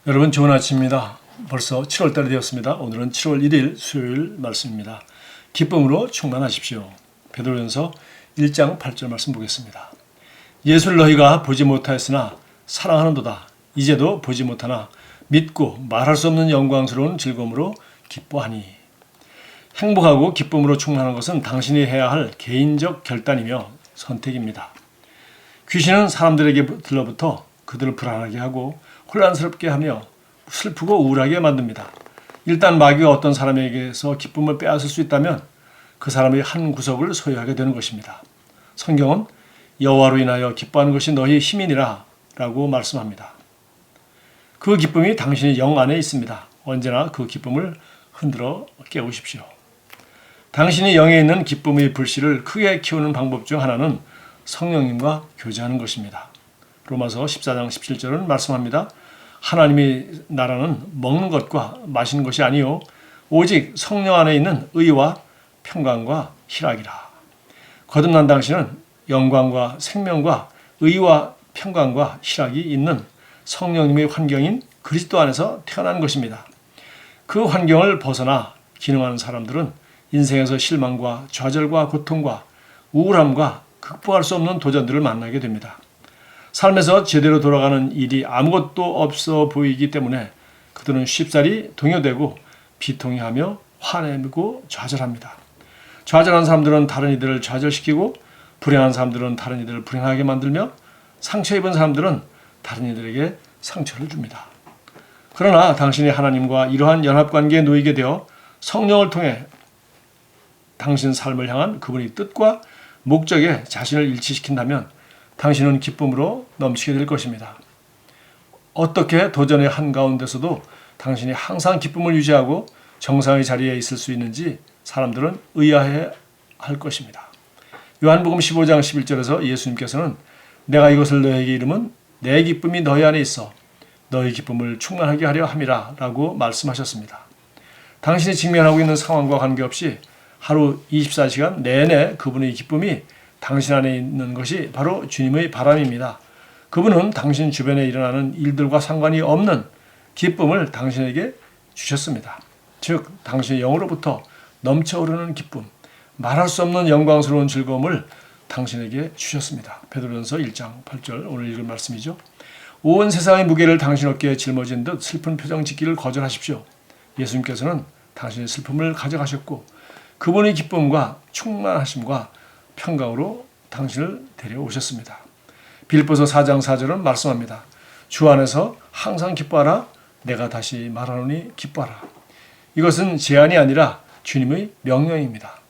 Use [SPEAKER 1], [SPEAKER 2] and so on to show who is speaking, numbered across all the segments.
[SPEAKER 1] 여러분 좋은 아침입니다. 벌써 7월달이 되었습니다. 오늘은 7월 1일 수요일 말씀입니다. 기쁨으로 충만하십시오. 베드로전서 1장 8절 말씀 보겠습니다. 예수를 너희가 보지 못하였으나 사랑하는도다. 이제도 보지 못하나 믿고 말할 수 없는 영광스러운 즐거움으로 기뻐하니. 행복하고 기쁨으로 충만한 것은 당신이 해야 할 개인적 결단이며 선택입니다. 귀신은 사람들에게 들러붙어 그들을 불안하게 하고 혼란스럽게 하며 슬프고 우울하게 만듭니다. 일단 마귀가 어떤 사람에게서 기쁨을 빼앗을 수 있다면 그 사람의 한 구석을 소유하게 되는 것입니다. 성경은 여호와로 인하여 기뻐하는 것이 너희 힘이니라 라고 말씀합니다. 그 기쁨이 당신의 영 안에 있습니다. 언제나 그 기쁨을 흔들어 깨우십시오. 당신의 영에 있는 기쁨의 불씨를 크게 키우는 방법 중 하나는 성령님과 교제하는 것입니다. 로마서 14장 17절은 말씀합니다. 하나님의 나라는 먹는 것과 마시는 것이 아니요 오직 성령 안에 있는 의와 평강과 희락이라. 거듭난 당신은 영광과 생명과 의와 평강과 희락이 있는 성령님의 환경인 그리스도 안에서 태어난 것입니다. 그 환경을 벗어나 기능하는 사람들은 인생에서 실망과 좌절과 고통과 우울함과 극복할 수 없는 도전들을 만나게 됩니다. 삶에서 제대로 돌아가는 일이 아무것도 없어 보이기 때문에 그들은 쉽사리 동요되고 비통해하며 화내고 좌절합니다. 좌절한 사람들은 다른 이들을 좌절시키고 불행한 사람들은 다른 이들을 불행하게 만들며 상처 입은 사람들은 다른 이들에게 상처를 줍니다. 그러나 당신이 하나님과 이러한 연합관계에 놓이게 되어 성령을 통해 당신 삶을 향한 그분의 뜻과 목적에 자신을 일치시킨다면 당신은 기쁨으로 넘치게 될 것입니다. 어떻게 도전의 한가운데서도 당신이 항상 기쁨을 유지하고 정상의 자리에 있을 수 있는지 사람들은 의아해 할 것입니다. 요한복음 15장 11절에서 예수님께서는 내가 이것을 너에게 이름은 내 기쁨이 너희 안에 있어 너희 기쁨을 충만하게 하려 함이라 라고 말씀하셨습니다. 당신이 직면하고 있는 상황과 관계없이 하루 24시간 내내 그분의 기쁨이 당신 안에 있는 것이 바로 주님의 바람입니다. 그분은 당신 주변에 일어나는 일들과 상관이 없는 기쁨을 당신에게 주셨습니다. 즉 당신의 영으로부터 넘쳐오르는 기쁨, 말할 수 없는 영광스러운 즐거움을 당신에게 주셨습니다. 베드로전서 1장 8절 오늘 읽은 말씀이죠. 온 세상의 무게를 당신 어깨에 짊어진 듯 슬픈 표정 짓기를 거절하십시오. 예수님께서는 당신의 슬픔을 가져가셨고 그분의 기쁨과 충만하심과 평강으로 당신을 데려오셨습니다. 빌립보서 4장 4절은 말씀합니다. 주 안에서 항상 기뻐하라. 내가 다시 말하노니 기뻐하라. 이것은 제안이 아니라 주님의 명령입니다.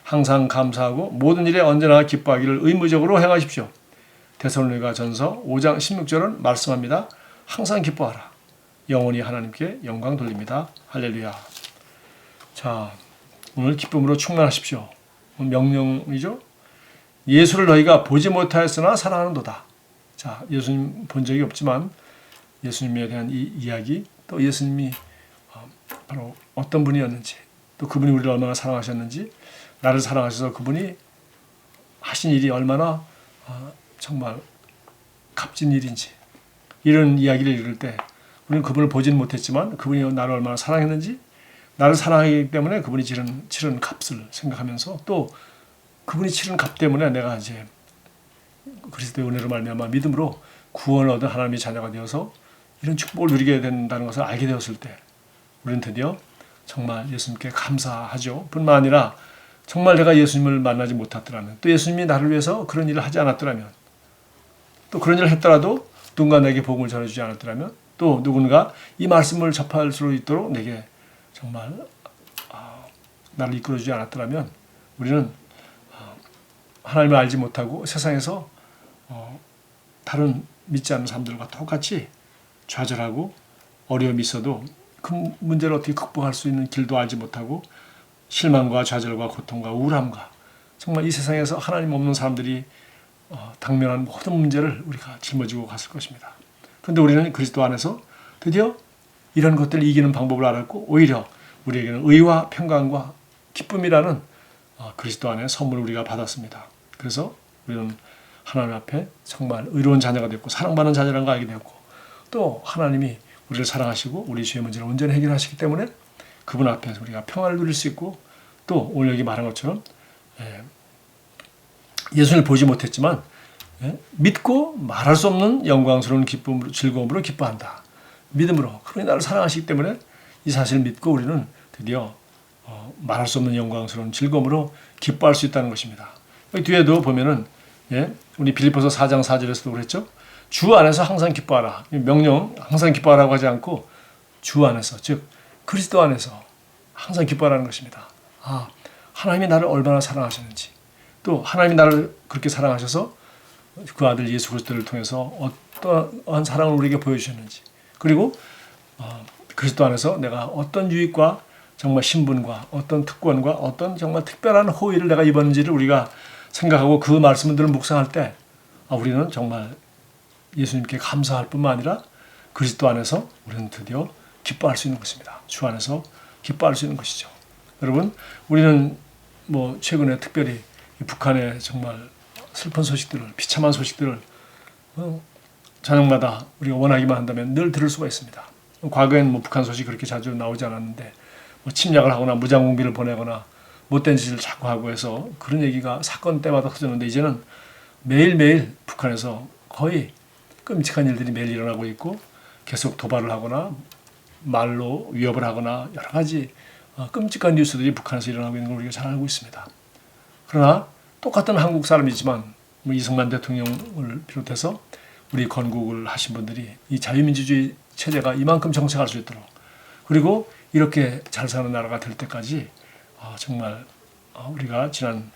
[SPEAKER 1] 항상 감사하고 모든 일에 언제나 기뻐하기를 의무적으로 행하십시오. 데살로니가 전서 5장 16절은 말씀합니다. 항상 기뻐하라. 영원히 하나님께 영광 돌립니다. 할렐루야. 자, 오늘 기쁨으로 충만하십시오. 오늘 명령이죠. 예수를 너희가 보지 못하였으나 사랑하는도다. 자, 예수님 본 적이 없지만 예수님에 대한 이 이야기, 또 예수님이 바로 어떤 분이었는지, 또 그분이 우리를 얼마나 사랑하셨는지, 나를 사랑하셔서 그분이 하신 일이 얼마나 정말 값진 일인지, 이런 이야기를 읽을 때 우리는 그분을 보지는 못했지만 그분이 나를 얼마나 사랑했는지, 나를 사랑하기 때문에 그분이 치른 값을 생각하면서 또 그분이 치른 값 때문에 내가 이제 그리스도의 은혜로 말미암아 믿음으로 구원을 얻은 하나님의 자녀가 되어서 이런 축복을 누리게 된다는 것을 알게 되었을 때 우리는 드디어 정말 예수님께 감사하죠. 뿐만 아니라 정말 내가 예수님을 만나지 못했더라면, 또 예수님이 나를 위해서 그런 일을 하지 않았더라면, 또 그런 일을 했더라도 누군가 내게 복음을 전해주지 않았더라면, 또 누군가 이 말씀을 접할 수 있도록 내게 정말 나를 이끌어주지 않았더라면 우리는 하나님을 알지 못하고 세상에서 다른 믿지 않는 사람들과 똑같이 좌절하고 어려움이 있어도 그 문제를 어떻게 극복할 수 있는 길도 알지 못하고 실망과 좌절과 고통과 우울함과 정말 이 세상에서 하나님 없는 사람들이 당면한 모든 문제를 우리가 짊어지고 갔을 것입니다. 그런데 우리는 그리스도 안에서 드디어 이런 것들을 이기는 방법을 알았고 오히려 우리에게는 의와 평강과 기쁨이라는 그리스도 안에 선물을 우리가 받았습니다. 그래서 우리는 하나님 앞에 정말 의로운 자녀가 됐고 사랑받는 자녀라는 걸 알게 되었고 또 하나님이 우리를 사랑하시고 우리 죄의 문제를 온전히 해결하시기 때문에 그분 앞에서 우리가 평안을 누릴 수 있고, 또 오늘 여기 말한 것처럼 예수를 보지 못했지만 믿고 말할 수 없는 영광스러운 기쁨으로, 즐거움으로 기뻐한다. 믿음으로. 그분이 나를 사랑하시기 때문에 이 사실을 믿고 우리는 드디어 말할 수 없는 영광스러운 즐거움으로 기뻐할 수 있다는 것입니다. 여기 뒤에도 보면은 우리 빌립보서 4장 4절에서도 그랬죠. 주 안에서 항상 기뻐하라. 명령 항상 기뻐하라고 하지 않고 주 안에서, 즉 그리스도 안에서 항상 기뻐하라는 것입니다. 하나님이 나를 얼마나 사랑하셨는지, 또 하나님이 나를 그렇게 사랑하셔서 그 아들 예수 그리스도를 통해서 어떠한 사랑을 우리에게 보여주셨는지, 그리고 그리스도 안에서 내가 어떤 유익과 정말 신분과 어떤 특권과 어떤 정말 특별한 호의를 내가 입었는지를 우리가 생각하고 그 말씀들을 묵상할 때 우리는 정말 예수님께 감사할 뿐만 아니라 그리스도 안에서 우리는 드디어 기뻐할 수 있는 것입니다. 주 안에서 기뻐할 수 있는 것이죠. 여러분, 우리는 최근에 특별히 북한의 정말 슬픈 소식들을, 비참한 소식들을 저녁마다 우리가 원하기만 한다면 늘 들을 수가 있습니다. 과거에는 북한 소식이 그렇게 자주 나오지 않았는데 침략을 하거나 무장공비를 보내거나 못된 짓을 자꾸 하고 해서 그런 얘기가 사건 때마다 터졌는데, 이제는 매일매일 북한에서 거의 끔찍한 일들이 매일 일어나고 있고, 계속 도발을 하거나 말로 위협을 하거나 여러 가지 끔찍한 뉴스들이 북한에서 일어나고 있는 걸 우리가 잘 알고 있습니다. 그러나 똑같은 한국 사람이지만 이승만 대통령을 비롯해서 우리 건국을 하신 분들이 이 자유민주주의 체제가 이만큼 정착할 수 있도록, 그리고 이렇게 잘 사는 나라가 될 때까지 정말 우리가 지난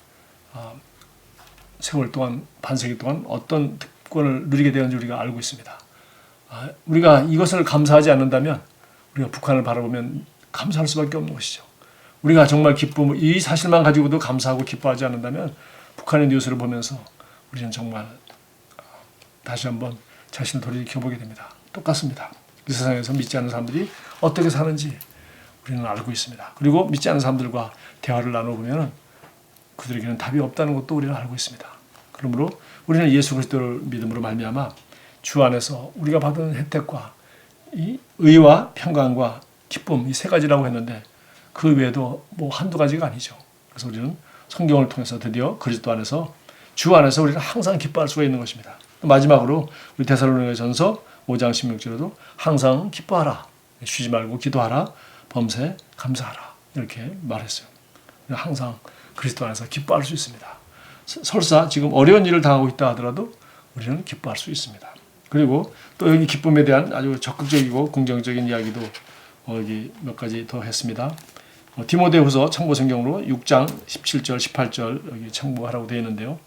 [SPEAKER 1] 세월 동안, 반세기 동안 어떤 특권을 누리게 되었는지 우리가 알고 있습니다. 우리가 이것을 감사하지 않는다면 우리가 북한을 바라보면 감사할 수밖에 없는 것이죠. 우리가 정말 이 사실만 가지고도 감사하고 기뻐하지 않는다면 북한의 뉴스를 보면서 우리는 정말 다시 한번 자신을 돌이켜보게 됩니다. 똑같습니다. 이 세상에서 믿지 않는 사람들이 어떻게 사는지 우리는 알고 있습니다. 그리고 믿지 않는 사람들과 대화를 나눠보면 그들에게는 답이 없다는 것도 우리는 알고 있습니다. 그러므로 우리는 예수 그리스도를 믿음으로 말미암아 주 안에서 우리가 받은 혜택과 이 의와 평강과 기쁨, 이 세 가지라고 했는데 그 외에도 한두 가지가 아니죠. 그래서 우리는 성경을 통해서 드디어 그리스도 안에서, 주 안에서 우리는 항상 기뻐할 수가 있는 것입니다. 마지막으로 우리 데살로니가전서 5장 16절에도 항상 기뻐하라, 쉬지 말고 기도하라, 범사에 감사하라, 이렇게 말했어요. 항상 그리스도 안에서 기뻐할 수 있습니다. 설사 지금 어려운 일을 당하고 있다 하더라도 우리는 기뻐할 수 있습니다. 그리고 또 여기 기쁨에 대한 아주 적극적이고 긍정적인 이야기도 여기 몇 가지 더 했습니다. 디모데후서 참고 성경으로 6장 17절, 18절 여기 참고하라고 되어 있는데요.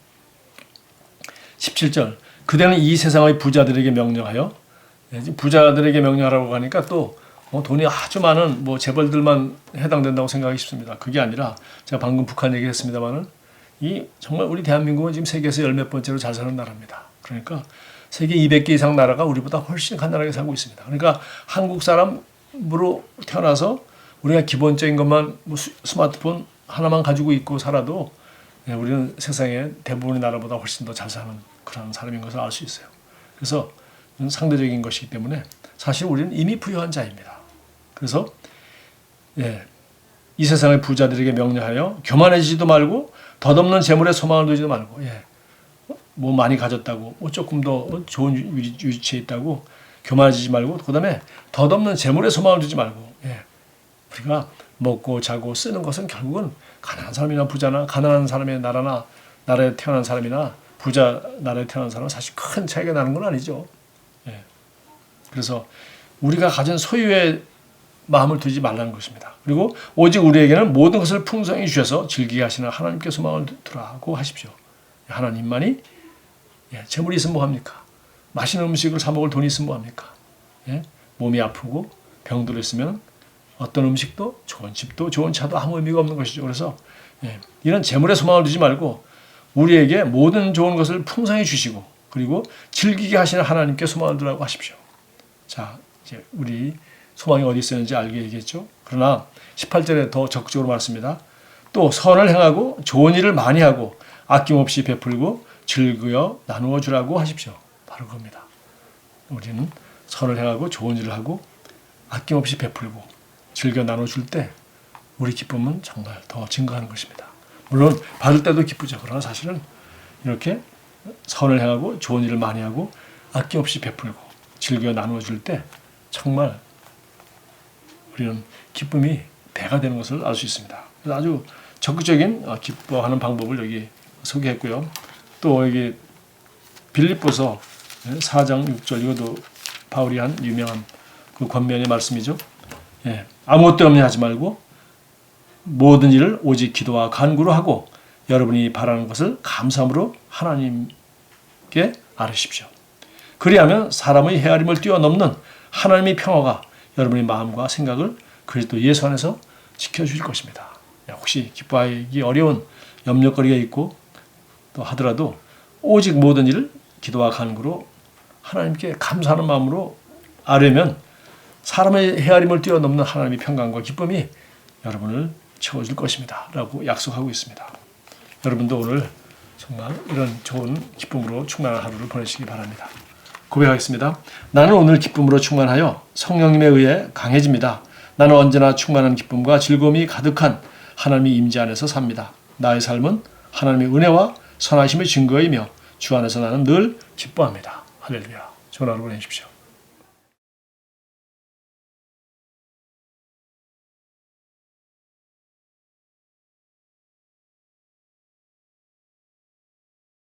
[SPEAKER 1] 17절, 그대는 이 세상의 부자들에게 명령하여, 부자들에게 명령하라고 하니까 또 돈이 아주 많은 재벌들만 해당된다고 생각하기 쉽습니다. 그게 아니라 제가 방금 북한 얘기했습니다만은 정말 우리 대한민국은 지금 세계에서 10몇 번째로 잘 사는 나라입니다. 그러니까 세계 200개 이상 나라가 우리보다 훨씬 가난하게 살고 있습니다. 그러니까 한국 사람으로 태어나서 우리가 기본적인 것만 스마트폰 하나만 가지고 있고 살아도 우리는 세상의 대부분의 나라보다 훨씬 더 잘 사는 그런 사람인 것을 알 수 있어요. 그래서 상대적인 것이기 때문에 사실 우리는 이미 부유한 자입니다. 그래서 이 세상의 부자들에게 명령하여 교만해지지도 말고 덧없는 재물에 소망을 두지도 말고, 많이 가졌다고, 조금 더 좋은 위치에 있다고 교만해지지 말고, 그 다음에 덧없는 재물에 소망을 두지 말고, 우리가 먹고 자고 쓰는 것은 결국은 가난한 사람이나 부자나, 가난한 사람의 나라에 태어난 사람이나 부자 나라에 태어난 사람은 사실 큰 차이가 나는 건 아니죠. 그래서 우리가 가진 소유에 마음을 두지 말라는 것입니다. 그리고 오직 우리에게는 모든 것을 풍성히 주셔서 즐기게 하시는 하나님께 소망을 두라고 하십시오. 하나님만이, 재물이 있으면 뭐합니까? 맛있는 음식을 사 먹을 돈이 있으면 뭐합니까? 몸이 아프고 병들어 있으면 어떤 음식도, 좋은 집도, 좋은 차도 아무 의미가 없는 것이죠. 그래서 이런 재물에 소망을 두지 말고 우리에게 모든 좋은 것을 풍성히 주시고, 그리고 즐기게 하시는 하나님께 소망을 두라고 하십시오. 자, 이제 우리 소망이 어디 있었는지 알게 얘기했죠. 그러나 18절에 더 적극적으로 말했습니다. 또 선을 행하고 좋은 일을 많이 하고 아낌없이 베풀고 즐거워 나누어 주라고 하십시오. 바로 그겁니다. 우리는 선을 행하고 좋은 일을 하고 아낌없이 베풀고 즐겨 나눠줄 때 우리 기쁨은 정말 더 증가하는 것입니다. 물론 받을 때도 기쁘죠. 그러나 사실은 이렇게 선을 행하고 좋은 일을 많이 하고 아낌없이 베풀고 즐겨 나눠줄 때 정말 우리는 기쁨이 배가 되는 것을 알 수 있습니다. 그래서 아주 적극적인 기뻐하는 방법을 여기 소개했고요. 또 여기 빌립보서 4장 6절 이것도 바울이 한 유명한 그 권면의 말씀이죠. 아무것도 때문에 하지 말고 모든 일을 오직 기도와 간구로 하고 여러분이 바라는 것을 감사함으로 하나님께 아뢰십시오. 그리하면 사람의 헤아림을 뛰어넘는 하나님의 평화가 여러분의 마음과 생각을 그리스도 예수 안에서 지켜주실 것입니다. 혹시 기뻐하기 어려운 염려거리가 있고 또 하더라도 오직 모든 일을 기도와 간구로 하나님께 감사하는 마음으로 아뢰면 사람의 헤아림을 뛰어넘는 하나님의 평강과 기쁨이 여러분을 채워줄 것입니다. 라고 약속하고 있습니다. 여러분도 오늘 정말 이런 좋은 기쁨으로 충만한 하루를 보내시기 바랍니다. 고백하겠습니다. 나는 오늘 기쁨으로 충만하여 성령님에 의해 강해집니다. 나는 언제나 충만한 기쁨과 즐거움이 가득한 하나님의 임재 안에서 삽니다. 나의 삶은 하나님의 은혜와 선하심의 증거이며 주 안에서 나는 늘 기뻐합니다. 할렐루야. 좋은 하루 보내십시오.